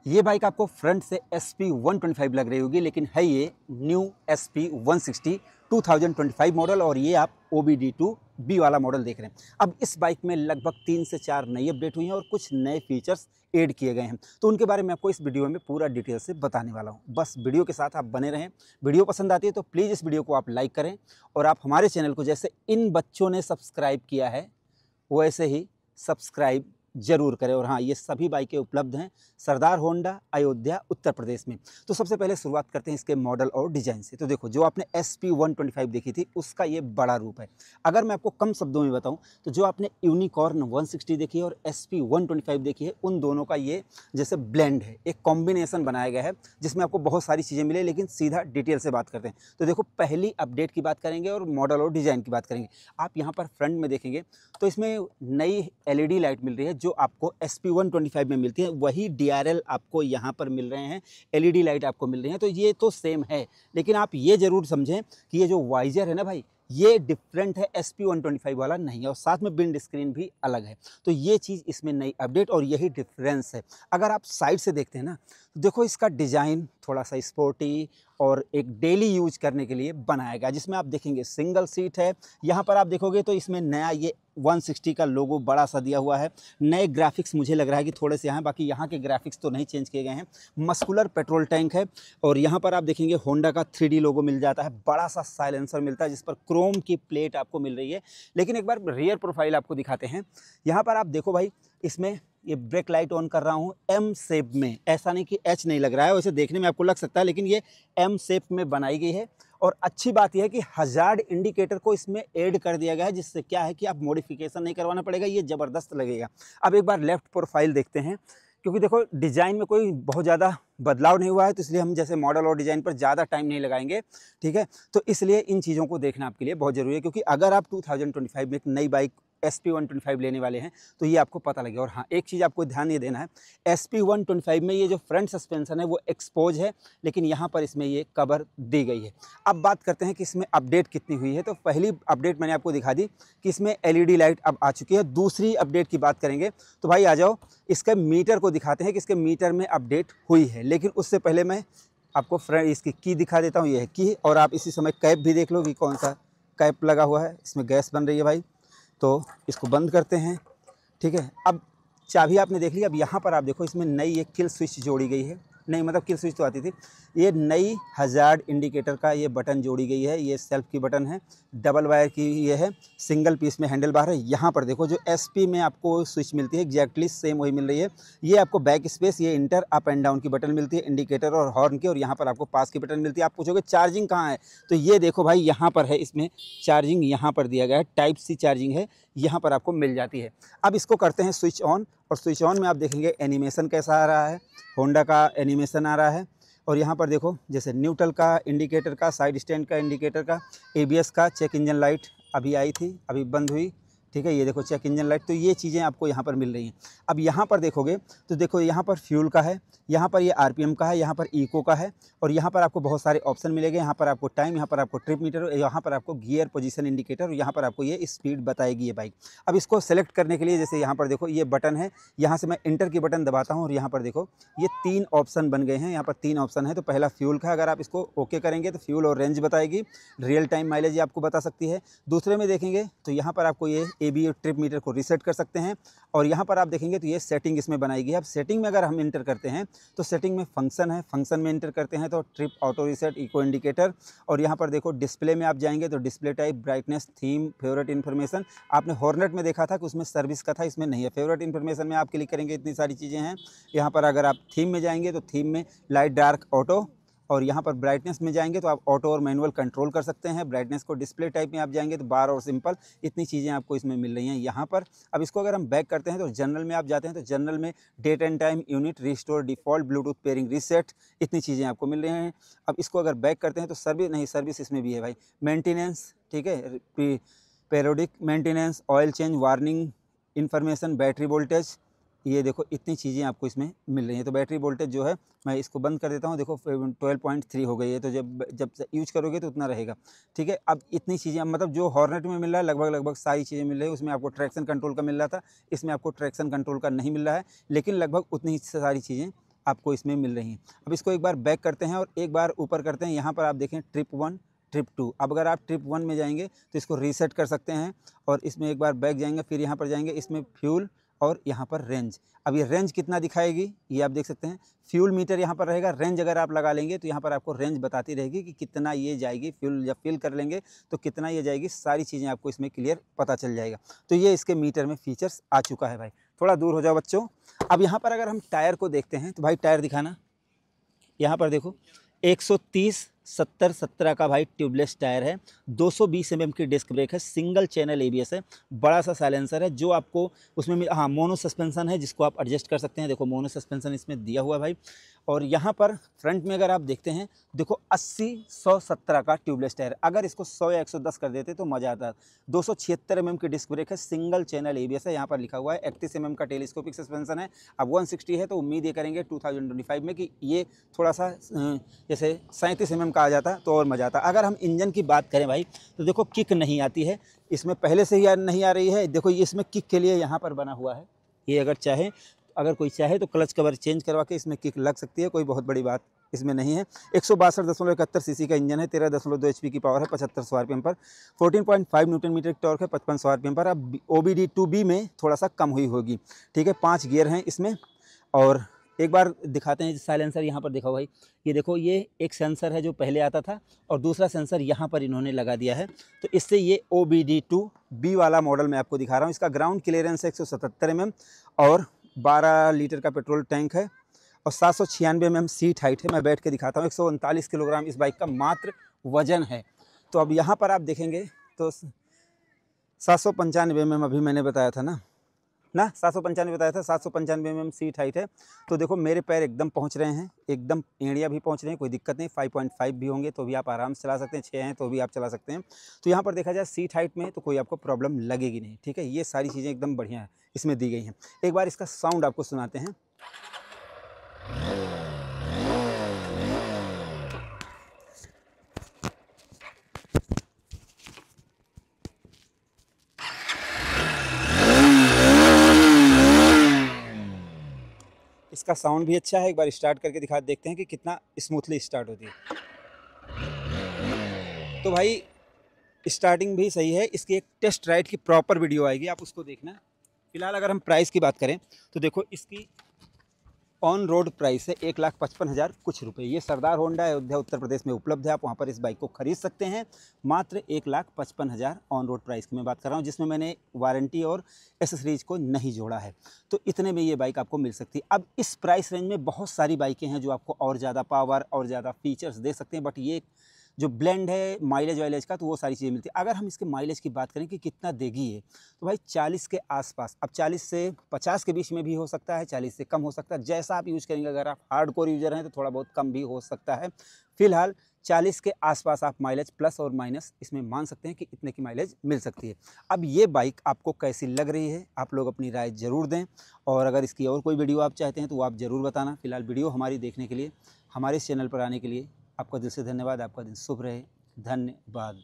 ये बाइक आपको फ्रंट से SP 125 लग रही होगी, लेकिन है ये न्यू SP 160 2025 मॉडल और ये आप OBD2B वाला मॉडल देख रहे हैं। अब इस बाइक में लगभग 3 से 4 नई अपडेट हुई हैं और कुछ नए फीचर्स ऐड किए गए हैं, तो उनके बारे में आपको इस वीडियो में पूरा डिटेल से बताने वाला हूँ। बस वीडियो के साथ आप बने रहें। वीडियो पसंद आती है तो प्लीज़ इस वीडियो को आप लाइक करें और आप हमारे चैनल को जैसे इन बच्चों ने सब्सक्राइब किया है वैसे ही सब्सक्राइब जरूर करें। और हाँ, ये सभी बाइकें उपलब्ध हैं सरदार होंडा, अयोध्या, उत्तर प्रदेश में। तो सबसे पहले शुरुआत करते हैं इसके मॉडल और डिज़ाइन से। तो देखो, जो आपने SP 125 देखी थी उसका ये बड़ा रूप है। अगर मैं आपको कम शब्दों में बताऊं तो जो आपने यूनिकॉर्न 160 देखी है और SP 125 देखी है, उन दोनों का ये जैसे ब्लेंड है, एक कॉम्बिनेशन बनाया गया है जिसमें आपको बहुत सारी चीज़ें मिले। लेकिन सीधा डिटेल से बात करते हैं तो देखो, पहली अपडेट की बात करेंगे और मॉडल और डिज़ाइन की बात करेंगे। आप यहाँ पर फ्रंट में देखेंगे तो इसमें नई LED लाइट मिल रही है जो आपको SP 125 में मिलती है, वही DRL आपको यहाँ पर मिल रहे हैं, LED लाइट आपको मिल रही हैं। तो ये तो सेम है, लेकिन आप ये ज़रूर समझें कि ये जो वाइजर है ना भाई, ये डिफरेंट है, SP 125 वाला नहीं है, और साथ में विंड स्क्रीन भी अलग है। तो ये चीज़ इसमें नई अपडेट और यही डिफरेंस है। अगर आप साइड से देखते हैं ना तो देखो, इसका डिज़ाइन थोड़ा सा स्पोर्टी और एक डेली यूज करने के लिए बनाया गया, जिसमें आप देखेंगे सिंगल सीट है। यहाँ पर आप देखोगे तो इसमें नया ये 160 का लोगो बड़ा सा दिया हुआ है। नए ग्राफिक्स मुझे लग रहा है कि थोड़े से यहाँ, बाकी यहाँ के ग्राफिक्स तो नहीं चेंज किए गए हैं। मस्कुलर पेट्रोल टैंक है और यहाँ पर आप देखेंगे होंडा का 3D लोगो मिल जाता है। बड़ा सा साइलेंसर मिलता है जिस पर क्रोम की प्लेट आपको मिल रही है। लेकिन एक बार रियर प्रोफाइल आपको दिखाते हैं। यहाँ पर आप देखो भाई, इसमें ये ब्रेक लाइट ऑन कर रहा हूँ M शेप में, ऐसा नहीं कि H नहीं लग रहा है, वैसे देखने में आपको लग सकता है, लेकिन ये M शेप में बनाई गई है। और अच्छी बात यह है कि हजार्ड इंडिकेटर को इसमें ऐड कर दिया गया है, जिससे क्या है कि आप मॉडिफिकेशन नहीं करवाना पड़ेगा, ये ज़बरदस्त लगेगा। अब एक बार लेफ्ट प्रोफाइल देखते हैं, क्योंकि देखो डिज़ाइन में कोई बहुत ज़्यादा बदलाव नहीं हुआ है, तो इसलिए हम जैसे मॉडल और डिज़ाइन पर ज़्यादा टाइम नहीं लगाएंगे, ठीक है। तो इसलिए इन चीज़ों को देखना आपके लिए बहुत ज़रूरी है, क्योंकि अगर आप 2025 में एक नई बाइक SP 125 लेने वाले हैं तो ये आपको पता लगेगा। और हाँ, एक चीज़ आपको ध्यान ये देना है, SP 125 में ये जो फ्रंट सस्पेंशन है वो एक्सपोज है, लेकिन यहाँ पर इसमें ये कवर दी गई है। अब बात करते हैं कि इसमें अपडेट कितनी हुई है। तो पहली अपडेट मैंने आपको दिखा दी कि इसमें LED लाइट अब आ चुकी है। दूसरी अपडेट की बात करेंगे तो भाई आ जाओ, इसके मीटर को दिखाते हैं कि इसके मीटर में अपडेट हुई है। लेकिन उससे पहले मैं आपको फ्रंट इसकी की दिखा देता हूँ। ये है की, और आप इसी समय कैप भी देख लो कि कौन सा कैप लगा हुआ है। इसमें गैस बन रही है भाई, तो इसको बंद करते हैं, ठीक है। अब चाबी आपने देख ली। अब यहाँ पर आप देखो, इसमें नई एक किल स्विच जोड़ी गई है। नहीं, मतलब किल स्विच तो आती थी, ये नई हजार्ड इंडिकेटर का ये बटन जोड़ी गई है। ये सेल्फ की बटन है, डबल वायर की ये है, सिंगल पीस में हैंडल बार है। यहाँ पर देखो, जो SP में आपको स्विच मिलती है एग्जैक्टली सेम वही मिल रही है। ये आपको बैक स्पेस, ये इंटर अप एंड डाउन की बटन मिलती है, इंडिकेटर और हॉर्न की, और यहाँ पर आपको पास की बटन मिलती है। आप पूछोगे चार्जिंग कहाँ है, तो ये देखो भाई, यहाँ पर है, इसमें चार्जिंग यहाँ पर दिया गया है, टाइप C चार्जिंग है, यहाँ पर आपको मिल जाती है। अब इसको करते हैं स्विच ऑन, और स्विच ऑन में आप देखेंगे एनिमेशन कैसा आ रहा है, होंडा का एनिमेशन आ रहा है। और यहाँ पर देखो, जैसे न्यूट्रल का इंडिकेटर का, साइड स्टैंड का इंडिकेटर का, ABS का, चेक इंजन लाइट अभी आई थी, अभी बंद हुई, ठीक है। ये देखो चेक इंजन लाइट, तो ये चीज़ें आपको यहाँ पर मिल रही हैं। अब यहाँ पर देखोगे तो देखो, यहाँ पर फ्यूल का है, यहाँ पर ये RPM का है, यहाँ पर इको का है, और यहाँ पर आपको बहुत सारे ऑप्शन मिलेंगे। यहाँ पर आपको टाइम, यहाँ पर आपको ट्रिप मीटर, यहाँ पर आपको गियर पोजीशन इंडिकेटर, और यहाँ पर आपको ये स्पीड बताएगी ये बाइक। अब इसको सेलेक्ट करने के लिए जैसे यहाँ पर देखो ये बटन है, यहाँ से मैं इंटर की बटन दबाता हूँ और यहाँ पर देखो ये 3 ऑप्शन बन गए हैं। यहाँ पर 3 ऑप्शन है। तो पहला फ्यूल का, अगर आप इसको ओके करेंगे तो फ्यूल और रेंज बताएगी, रियल टाइम माइलेज आपको बता सकती है। दूसरे में देखेंगे तो यहाँ पर आपको ये ABS ट्रिप मीटर को रीसेट कर सकते हैं, और यहाँ पर आप देखेंगे तो ये सेटिंग इसमें बनाएगी। अब सेटिंग में अगर हम इंटर करते हैं तो सेटिंग में फंक्शन है, फंक्शन में इंटर करते हैं तो trip, auto reset, eco indicator, और यहाँ पर देखो डिस्प्ले में आप जाएंगे तो display type, brightness, theme, favourite information. आपने हॉर्नेट में देखा था कि उसमें सर्विस का था, इसमें नहीं है। फेवरेट इन्फॉर्मेशन में आप क्लिक करेंगे, इतनी सारी चीज़ें हैं। यहाँ पर अगर आप थीम में जाएंगे तो थीम में लाइट, डार्क, ऑटो, और यहाँ पर ब्राइटनेस में जाएंगे तो आप ऑटो और मैनुअल कंट्रोल कर सकते हैं। ब्राइटनेस को डिस्प्ले टाइप में आप जाएंगे तो बार और सिंपल, इतनी चीज़ें आपको इसमें मिल रही हैं यहाँ पर। अब इसको अगर हम बैक करते हैं तो जनरल में आप जाते हैं तो जनरल में date and time, unit, restore, default, Bluetooth pairing, reset, इतनी चीज़ें आपको मिल रही हैं। अब इसको अगर बैक करते हैं तो सर्विस, नहीं सर्विस इसमें भी है भाई, मेंटेनेंस, ठीक है, periodic maintenance, oil change, warning information, battery voltage, ये देखो इतनी चीज़ें आपको इसमें मिल रही हैं। तो बैटरी वोल्टेज जो है, मैं इसको बंद कर देता हूँ, देखो 12.3 हो गई है, तो जब यूज करोगे तो उतना रहेगा, ठीक है। अब इतनी चीज़ें, मतलब जो हॉर्नेट में मिल रहा है लगभग सारी चीज़ें मिल रही है। उसमें आपको ट्रैक्शन कंट्रोल का मिल रहा था, इसमें आपको ट्रैक्शन कंट्रोल का नहीं मिल रहा है, लेकिन लगभग उतनी ही सारी चीज़ें आपको इसमें मिल रही हैं। अब इसको एक बार बैक करते हैं और एक बार ऊपर करते हैं। यहाँ पर आप देखें ट्रिप 1 ट्रिप 2। अब अगर आप ट्रिप 1 में जाएंगे तो इसको रीसेट कर सकते हैं और इसमें एक बार बैक जाएंगे, फिर यहाँ पर जाएंगे, इसमें फ्यूल और यहाँ पर रेंज। अब ये रेंज कितना दिखाएगी ये आप देख सकते हैं। फ्यूल मीटर यहाँ पर रहेगा, रेंज अगर आप लगा लेंगे तो यहाँ पर आपको रेंज बताती रहेगी कि कितना ये जाएगी। फ्यूल जब फिल कर लेंगे तो कितना ये जाएगी, सारी चीज़ें आपको इसमें क्लियर पता चल जाएगा। तो ये इसके मीटर में फीचर्स आ चुका है भाई। थोड़ा दूर हो जाओ बच्चों। अब यहाँ पर अगर हम टायर को देखते हैं तो भाई टायर दिखाना, यहाँ पर देखो 130/70/17 का भाई ट्यूबलेस टायर है, 220 mm की डिस्क ब्रेक है, सिंगल चैनल ABS है, बड़ा सा साइलेंसर है जो आपको उसमें हाँ मोनो सस्पेंसन है जिसको आप एडजस्ट कर सकते हैं। देखो मोनो सस्पेंसन इसमें दिया हुआ है भाई। और यहाँ पर फ्रंट में अगर आप देखते हैं देखो 80/100/17 का ट्यूबलेस टायर। अगर इसको 100 या 110 कर देते तो मज़ा आता। 276 mm की डिस्क ब्रेक है, सिंगल चैनल ABS है, यहाँ पर लिखा हुआ है 31 mm का टेलीस्कोपिक सस्पेंसन है। अब 160 है तो उम्मीद ये करेंगे 2025 में कि ये थोड़ा सा जैसे 37 mm का आ जाता तो और मज़ा आता। अगर हम इंजन की बात करें भाई तो देखो किक नहीं आती है इसमें, पहले से ही नहीं आ रही है। देखो ये इसमें किक के लिए यहाँ पर बना हुआ है, ये अगर कोई चाहे तो क्लच कवर चेंज करवा के इसमें किक लग सकती है, कोई बहुत बड़ी बात इसमें नहीं है। 162.71 सीसी का इंजन है, 13.2 HP की पावर है, 7500 RPM पर, 14.5 न्यूटन मीटर की टॉर्क है, 5500 RPM पर। अब OBD2B में थोड़ा सा कम हुई होगी, ठीक है। 5 गियर हैं इसमें। और एक बार दिखाते हैं साइलेंसर, यहाँ पर देखो भाई, ये देखो ये एक सेंसर है जो पहले आता था और दूसरा सेंसर यहाँ पर इन्होंने लगा दिया है। तो इससे ये OBD2B वाला मॉडल मैं आपको दिखा रहा हूँ। इसका ग्राउंड क्लियरेंस है 177 mm और 12 लीटर का पेट्रोल टैंक है और 796 mm सीट हाइट है। मैं बैठ के दिखाता हूँ। 139 किलोग्राम इस बाइक का मात्र वजन है। तो अब यहाँ पर आप देखेंगे तो 795 mm अभी मैंने बताया था ना 795 बताया था, 795 mm सीट हाइट है। तो देखो मेरे पैर एकदम पहुंच रहे हैं, एकदम एड़िया भी पहुंच रहे हैं, कोई दिक्कत नहीं। 5.5 भी होंगे तो भी आप आराम से चला सकते हैं, 6 हैं तो भी आप चला सकते हैं। तो यहाँ पर देखा जाए सीट हाइट में तो कोई आपको प्रॉब्लम लगेगी नहीं, ठीक है। ये सारी चीज़ें एकदम बढ़िया है इसमें दी गई हैं। एक बार इसका साउंड आपको सुनाते हैं। इसका साउंड भी अच्छा है। एक बार स्टार्ट करके दिखा देखते हैं कि कितना स्मूथली स्टार्ट होती है। तो भाई स्टार्टिंग भी सही है। इसकी एक टेस्ट राइड की प्रॉपर वीडियो आएगी, आप उसको देखना। फिलहाल अगर हम प्राइस की बात करें तो देखो इसकी ऑन रोड प्राइस है 1,55,000 कुछ रुपए। ये सरदार होंडा अयोध्या उत्तर प्रदेश में उपलब्ध है, आप वहाँ पर इस बाइक को खरीद सकते हैं। मात्र 1,55,000 ऑन रोड प्राइस की मैं बात कर रहा हूँ, जिसमें मैंने वारंटी और एसेसरीज को नहीं जोड़ा है। तो इतने में ये बाइक आपको मिल सकती है। अब इस प्राइस रेंज में बहुत सारी बाइकें हैं जो आपको और ज़्यादा पावर और ज़्यादा फीचर्स दे सकते हैं, बट ये जो ब्लेंड है माइलेज वाइलेज का तो वो सारी चीज़ें मिलती है। अगर हम इसके माइलेज की बात करें कि कितना देगी ये, तो भाई 40 के आसपास। अब 40 से 50 के बीच में भी हो सकता है, 40 से कम हो सकता है, जैसा आप यूज़ करेंगे। अगर आप हार्डकोर यूज़र हैं तो थोड़ा बहुत कम भी हो सकता है। फिलहाल 40 के आसपास आप माइलेज प्लस और माइनस इसमें मान सकते हैं कि इतने की माइलेज मिल सकती है। अब ये बाइक आपको कैसी लग रही है, आप लोग अपनी राय ज़रूर दें। और अगर इसकी और कोई वीडियो आप चाहते हैं तो वो आप ज़रूर बताना। फिलहाल वीडियो हमारी देखने के लिए, हमारे इस चैनल पर आने के लिए आपका दिल से धन्यवाद। आपका दिन शुभ रहे। धन्यवाद।